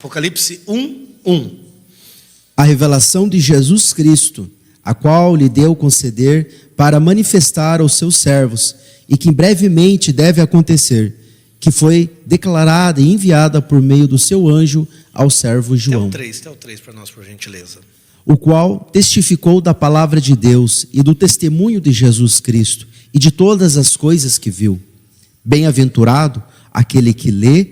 Apocalipse 1:1. A revelação de Jesus Cristo, a qual lhe deu conceder para manifestar aos seus servos, e que brevemente deve acontecer, que foi declarada e enviada por meio do seu anjo ao servo João. Até o 3 para nós, por gentileza. O qual testificou da palavra de Deus e do testemunho de Jesus Cristo e de todas as coisas que viu. Bem-aventurado aquele que lê,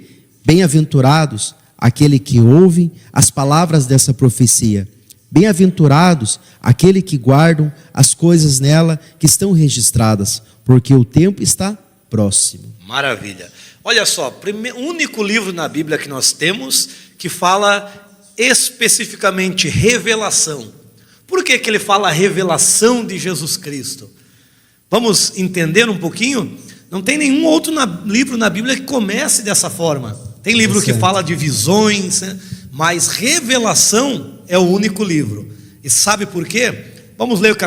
bem-aventurados aquele que ouve as palavras dessa profecia. Bem-aventurados aquele que guardam as coisas nela que estão registradas, porque o tempo está próximo. Maravilha. Olha só, único livro na Bíblia que nós temos que fala especificamente revelação. Por que ele fala revelação de Jesus Cristo? Vamos entender um pouquinho? Não tem nenhum outro livro na Bíblia que comece dessa forma. Tem livro que fala de visões, né? Mas revelação é o único livro. E sabe por quê? Vamos ler o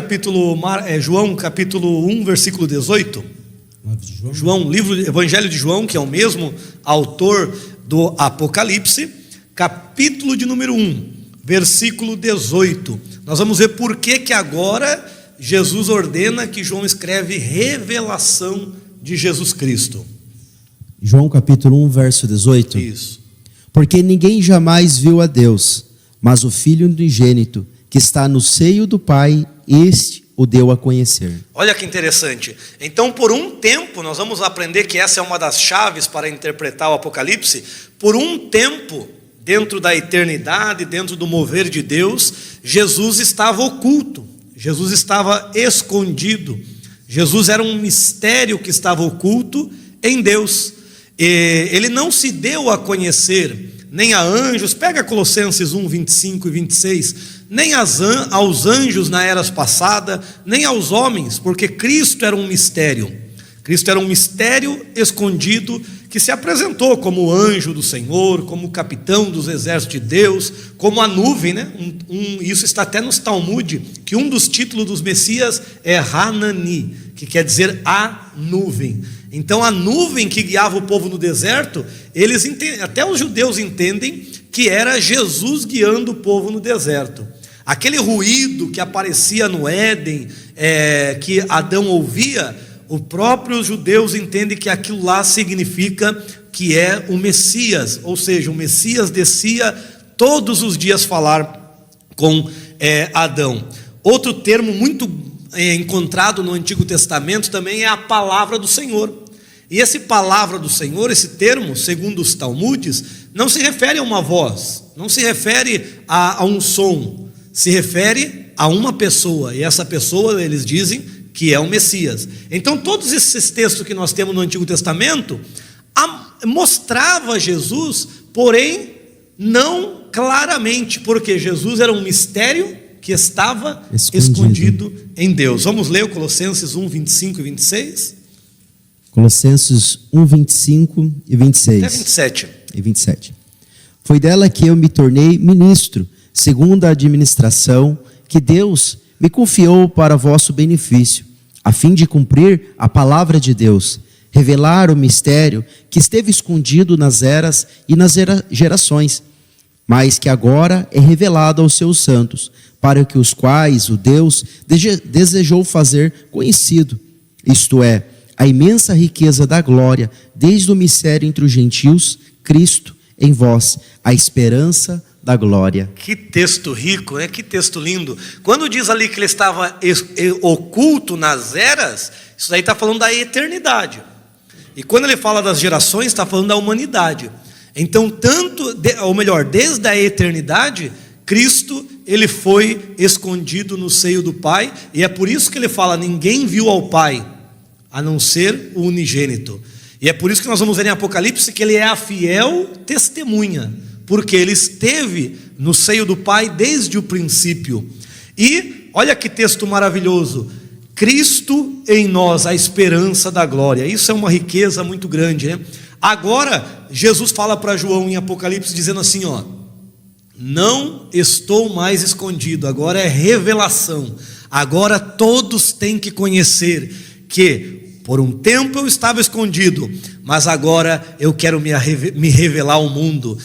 João capítulo 1, versículo 18. João, Evangelho de João, que é o mesmo autor do Apocalipse, capítulo de número 1, versículo 18. Nós vamos ver por que agora Jesus ordena que João escreve revelação de Jesus Cristo. João capítulo 1, verso 18. Isso. Porque ninguém jamais viu a Deus, mas o Filho unigênito, que está no seio do Pai, este o deu a conhecer. Olha que interessante. Então, por um tempo, nós vamos aprender que essa é uma das chaves para interpretar o Apocalipse. Por um tempo, dentro da eternidade, dentro do mover de Deus, Jesus estava oculto, Jesus estava escondido. Jesus era um mistério que estava oculto em Deus. Ele não se deu a conhecer nem a anjos, pega Colossenses 1, 25 e 26, nem aos anjos na era passada, nem aos homens, porque Cristo era um mistério. Cristo era um mistério escondido que se apresentou como anjo do Senhor, como capitão dos exércitos de Deus, como a nuvem, né? Isso está até nos Talmud, que um dos títulos dos Messias é Hanani, que quer dizer a nuvem. Então a nuvem que guiava o povo no deserto, até os judeus entendem que era Jesus guiando o povo no deserto. Aquele ruído que aparecia no Éden, que Adão ouvia, os próprios judeus entendem que aquilo lá significa que é o Messias, ou seja, o Messias descia todos os dias falar com Adão. Outro termo muito encontrado no Antigo Testamento também é a palavra do Senhor. E essa palavra do Senhor, esse termo, segundo os Talmudes, não se refere a uma voz, não se refere a um som, se refere a uma pessoa, e essa pessoa, eles dizem, que é o Messias. Então todos esses textos que nós temos no Antigo Testamento mostrava Jesus, porém não claramente, porque Jesus era um mistério que estava escondido em Deus. Vamos ler o Colossenses 1, 25 e 26? Colossenses 1, 25 e 26. Até 27. E 27. Foi dela que eu me tornei ministro, segundo a administração que Deus me confiou para vosso benefício, a fim de cumprir a palavra de Deus, revelar o mistério que esteve escondido nas eras e nas gerações, mas que agora é revelado aos seus santos, para que os quais o Deus desejou fazer conhecido, isto é, a imensa riqueza da glória, desde o mistério entre os gentios, Cristo em vós, a esperança da glória. Que texto rico, né? Que texto lindo. Quando diz ali que ele estava oculto nas eras, isso daí está falando da eternidade. E quando ele fala das gerações, está falando da humanidade. Então, desde a eternidade, Cristo, ele foi escondido no seio do Pai, e é por isso que ele fala, ninguém viu ao Pai, a não ser o unigênito. E é por isso que nós vamos ver em Apocalipse que ele é a fiel testemunha, porque ele esteve no seio do Pai desde o princípio. E olha que texto maravilhoso, Cristo em nós, a esperança da glória. Isso é uma riqueza muito grande, né? Agora Jesus fala para João em Apocalipse dizendo assim, não estou mais escondido, agora é revelação, agora todos têm que conhecer que por um tempo eu estava escondido, mas agora eu quero me revelar ao mundo.